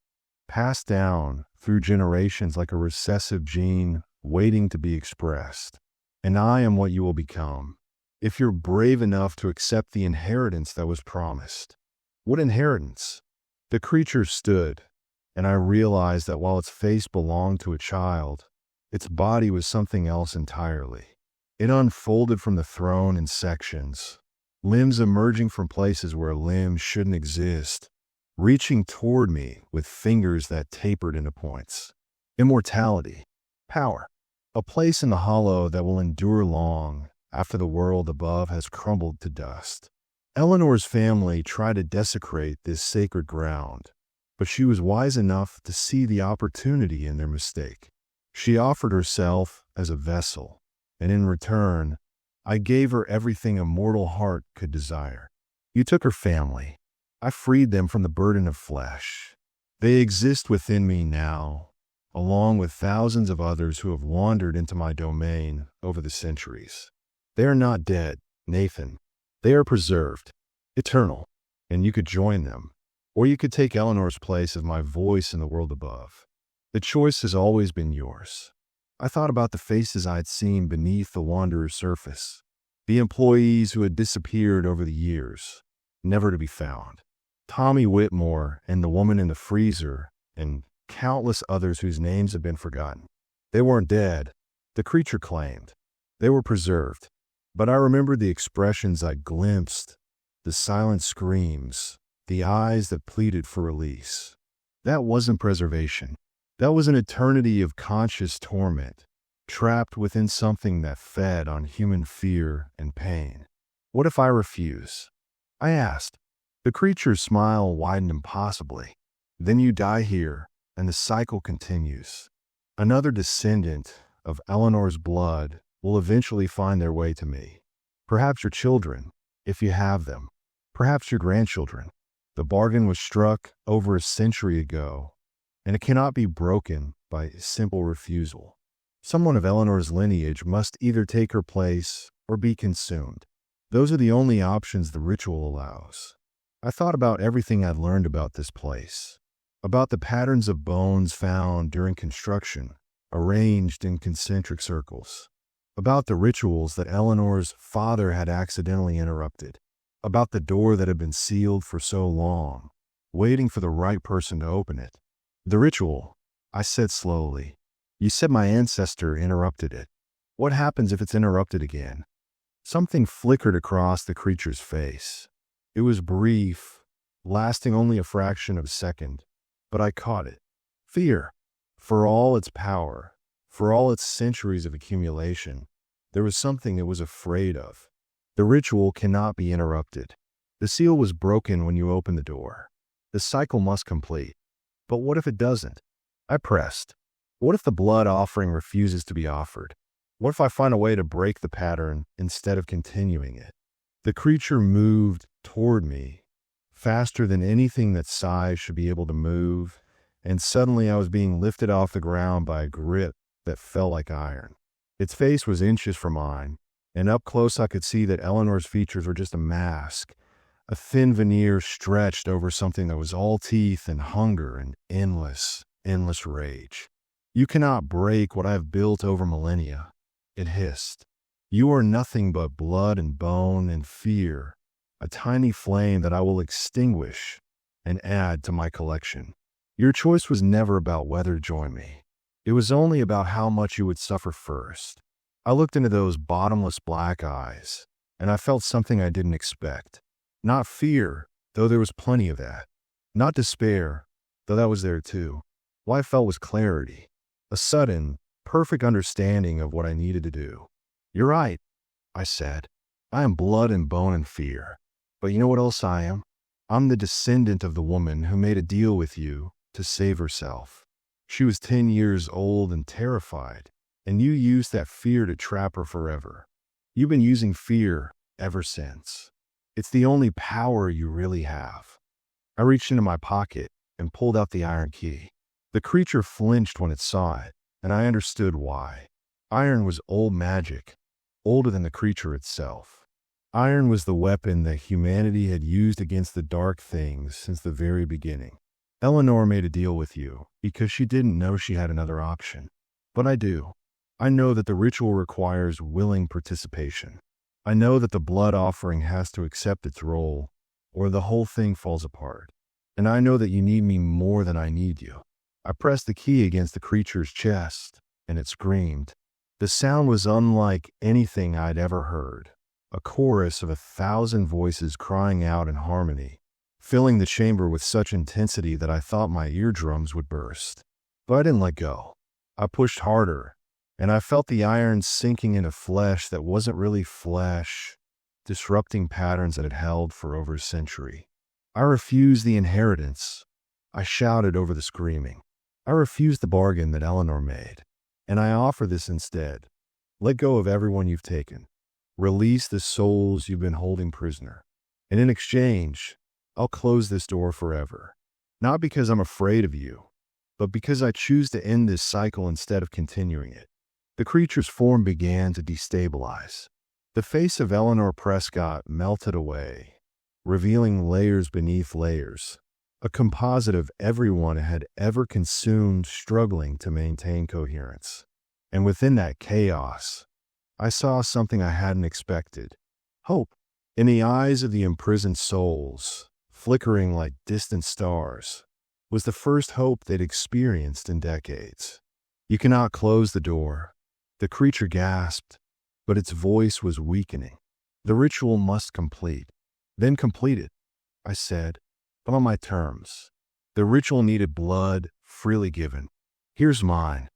passed down through generations like a recessive gene waiting to be expressed. And I am what you will become, if you're brave enough to accept the inheritance that was promised." "What inheritance?" The creature stood, and I realized that while its face belonged to a child, Its body was something else entirely. It unfolded from the throne in sections, limbs emerging from places where limbs shouldn't exist, reaching toward me with fingers that tapered into points. Immortality, power, a place in the hollow that will endure long after the world above has crumbled to dust. Eleanor's family tried to desecrate this sacred ground, but she was wise enough to see the opportunity in their mistake. She offered herself as a vessel, and in return, I gave her everything a mortal heart could desire. You took her family. I freed them from the burden of flesh. They exist within me now, along with thousands of others who have wandered into my domain over the centuries. They are not dead, Nathan. They are preserved, eternal, and you could join them, or you could take Eleanor's place as my voice in the world above. The choice has always been yours. I thought about the faces I'd seen beneath the Wanderer's surface, the employees who had disappeared over the years, never to be found. Tommy Whitmore and the woman in the freezer, and countless others whose names have been forgotten. They weren't dead, the creature claimed. They were preserved. But I remembered the expressions I glimpsed, the silent screams, the eyes that pleaded for release. That wasn't preservation. That was an eternity of conscious torment, trapped within something that fed on human fear and pain. What if I refuse? I asked. The creature's smile widened impossibly. Then you die here, and the cycle continues. Another descendant of Eleanor's blood will eventually find their way to me. Perhaps your children, if you have them. Perhaps your grandchildren. The bargain was struck over a century ago, and it cannot be broken by simple refusal. Someone of Eleanor's lineage must either take her place or be consumed. Those are the only options the ritual allows. I thought about everything I'd learned about this place, about the patterns of bones found during construction, arranged in concentric circles, about the rituals that Eleanor's father had accidentally interrupted, about the door that had been sealed for so long, waiting for the right person to open it. The ritual, I said slowly. You said my ancestor interrupted it. What happens if it's interrupted again? Something flickered across the creature's face. It was brief, lasting only a fraction of a second, but I caught it. Fear. For all its power, for all its centuries of accumulation, there was something it was afraid of. The ritual cannot be interrupted. The seal was broken when you opened the door. The cycle must complete. But what if it doesn't? I pressed. What if the blood offering refuses to be offered? What if I find a way to break the pattern instead of continuing it? The creature moved toward me, faster than anything that size should be able to move, and suddenly I was being lifted off the ground by a grip that felt like iron. Its face was inches from mine, and up close I could see that Eleanor's features were just a mask, a thin veneer stretched over something that was all teeth and hunger and endless, endless rage. You cannot break what I have built over millennia, it hissed. You are nothing but blood and bone and fear, a tiny flame that I will extinguish and add to my collection. Your choice was never about whether to join me. It was only about how much you would suffer first. I looked into those bottomless black eyes, and I felt something I didn't expect. Not fear, though there was plenty of that. Not despair, though that was there too. What I felt was clarity, a sudden, perfect understanding of what I needed to do. You're right, I said. I am blood and bone and fear. But you know what else I am? I'm the descendant of the woman who made a deal with you to save herself. She was 10 years old and terrified, and you used that fear to trap her forever. You've been using fear ever since. It's the only power you really have. I reached into my pocket and pulled out the iron key. The creature flinched when it saw it, and I understood why. Iron was old magic, older than the creature itself. Iron was the weapon that humanity had used against the dark things since the very beginning. Eleanor made a deal with you because she didn't know she had another option. But I do. I know that the ritual requires willing participation. I know that the blood offering has to accept its role, or the whole thing falls apart. And I know that you need me more than I need you. I pressed the key against the creature's chest, and it screamed. The sound was unlike anything I'd ever heard, a chorus of 1,000 voices crying out in harmony, filling the chamber with such intensity that I thought my eardrums would burst. But I didn't let go. I pushed harder, and I felt the iron sinking into flesh that wasn't really flesh, disrupting patterns that had held for over a century. I refused the inheritance. I shouted over the screaming. I refused the bargain that Eleanor made, and I offer this instead. Let go of everyone you've taken. Release the souls you've been holding prisoner. And in exchange, I'll close this door forever. Not because I'm afraid of you, but because I choose to end this cycle instead of continuing it. The creature's form began to destabilize. The face of Eleanor Prescott melted away, revealing layers beneath layers, a composite of everyone had ever consumed struggling to maintain coherence. And within that chaos, I saw something I hadn't expected. Hope. In the eyes of the imprisoned souls, flickering like distant stars, was the first hope they'd experienced in decades. You cannot close the door. The creature gasped, but its voice was weakening. The ritual must complete. Then complete it, I said, but on my terms. The ritual needed blood, freely given. Here's mine.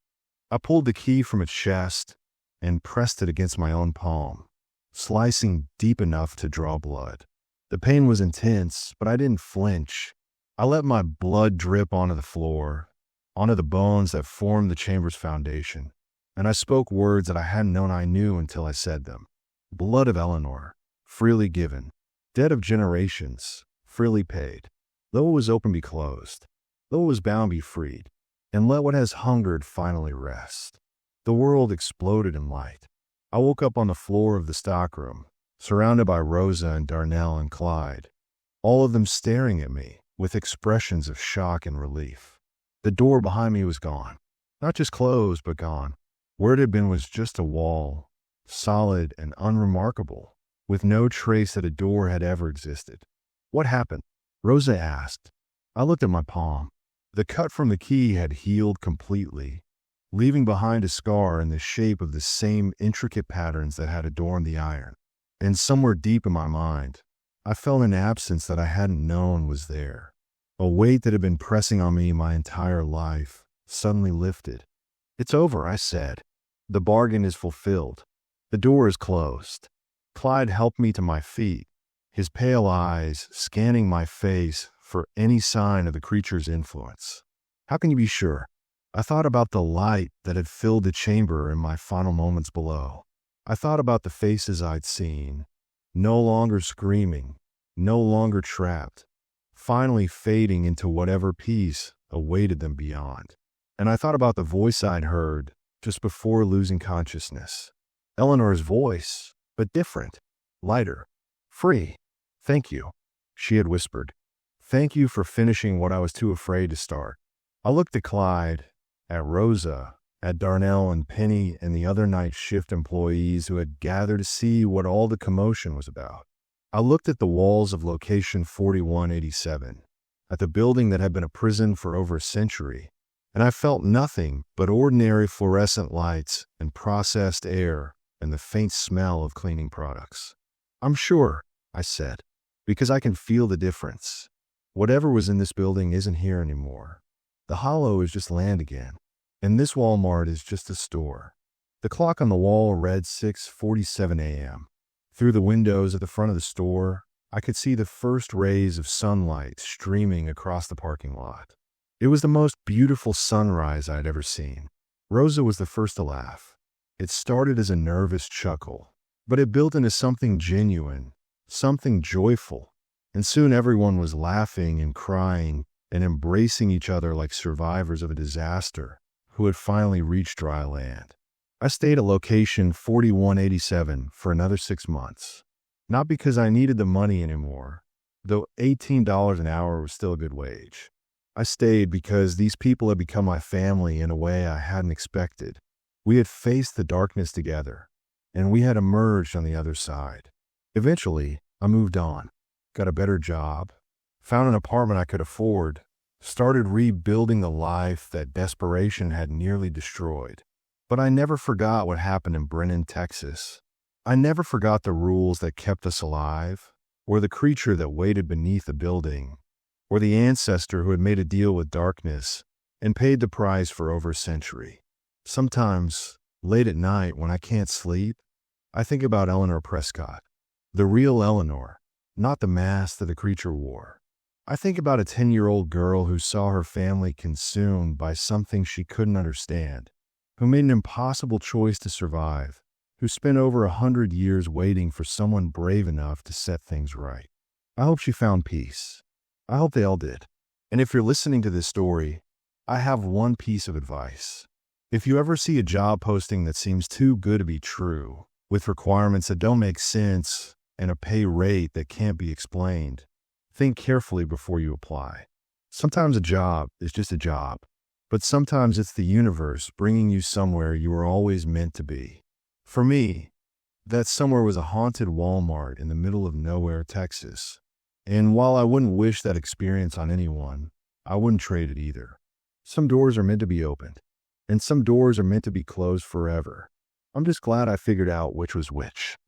I pulled the key from its chest and pressed it against my own palm, slicing deep enough to draw blood. The pain was intense, but I didn't flinch. I let my blood drip onto the floor, onto the bones that formed the chamber's foundation, and I spoke words that I hadn't known I knew until I said them. Blood of Eleanor, freely given. Debt of generations, freely paid. Though it was open, be closed. Though it was bound, be freed. And let what has hungered finally rest. The world exploded in light. I woke up on the floor of the stockroom, surrounded by Rosa and Darnell and Clyde, all of them staring at me with expressions of shock and relief. The door behind me was gone. Not just closed, but gone. Where it had been was just a wall, solid and unremarkable, with no trace that a door had ever existed. What happened? Rosa asked. I looked at my palm. The cut from the key had healed completely, leaving behind a scar in the shape of the same intricate patterns that had adorned the iron. And somewhere deep in my mind, I felt an absence that I hadn't known was there. A weight that had been pressing on me my entire life suddenly lifted. It's over, I said. The bargain is fulfilled. The door is closed. Clyde helped me to my feet, his pale eyes scanning my face for any sign of the creature's influence. How can you be sure? I thought about the light that had filled the chamber in my final moments below. I thought about the faces I'd seen, no longer screaming, no longer trapped, finally fading into whatever peace awaited them beyond. And I thought about the voice I'd heard just before losing consciousness. Eleanor's voice, but different, lighter, free. Thank you, she had whispered. Thank you for finishing what I was too afraid to start. I looked at Clyde, at Rosa, at Darnell and Penny and the other night shift employees who had gathered to see what all the commotion was about. I looked at the walls of location 4187, at the building that had been a prison for over a century, and I felt nothing but ordinary fluorescent lights and processed air and the faint smell of cleaning products. I'm sure, I said, because I can feel the difference. Whatever was in this building isn't here anymore. The hollow is just land again, and this Walmart is just a store. The clock on the wall read 6:47 a.m. Through the windows at the front of the store, I could see the first rays of sunlight streaming across the parking lot. It was the most beautiful sunrise I'd ever seen. Rosa was the first to laugh. It started as a nervous chuckle, but it built into something genuine, something joyful, and soon everyone was laughing and crying and embracing each other like survivors of a disaster who had finally reached dry land. I stayed at location 4187 for another 6 months, not because I needed the money anymore, though $18 an hour was still a good wage. I stayed because these people had become my family in a way I hadn't expected. We had faced the darkness together, and we had emerged on the other side. Eventually, I moved on, got a better job, found an apartment I could afford, started rebuilding the life that desperation had nearly destroyed. But I never forgot what happened in Brennan, Texas. I never forgot the rules that kept us alive, or the creature that waited beneath the building, or the ancestor who had made a deal with darkness and paid the price for over a century. Sometimes, late at night when I can't sleep, I think about Eleanor Prescott, the real Eleanor, not the mask that the creature wore. I think about a 10-year-old girl who saw her family consumed by something she couldn't understand, who made an impossible choice to survive, who spent over 100 years waiting for someone brave enough to set things right. I hope she found peace. I hope they all did. And if you're listening to this story, I have one piece of advice. If you ever see a job posting that seems too good to be true, with requirements that don't make sense and a pay rate that can't be explained, think carefully before you apply. Sometimes a job is just a job, but sometimes it's the universe bringing you somewhere you were always meant to be. For me, that somewhere was a haunted Walmart in the middle of nowhere, Texas. And while I wouldn't wish that experience on anyone, I wouldn't trade it either. Some doors are meant to be opened, and some doors are meant to be closed forever. I'm just glad I figured out which was which.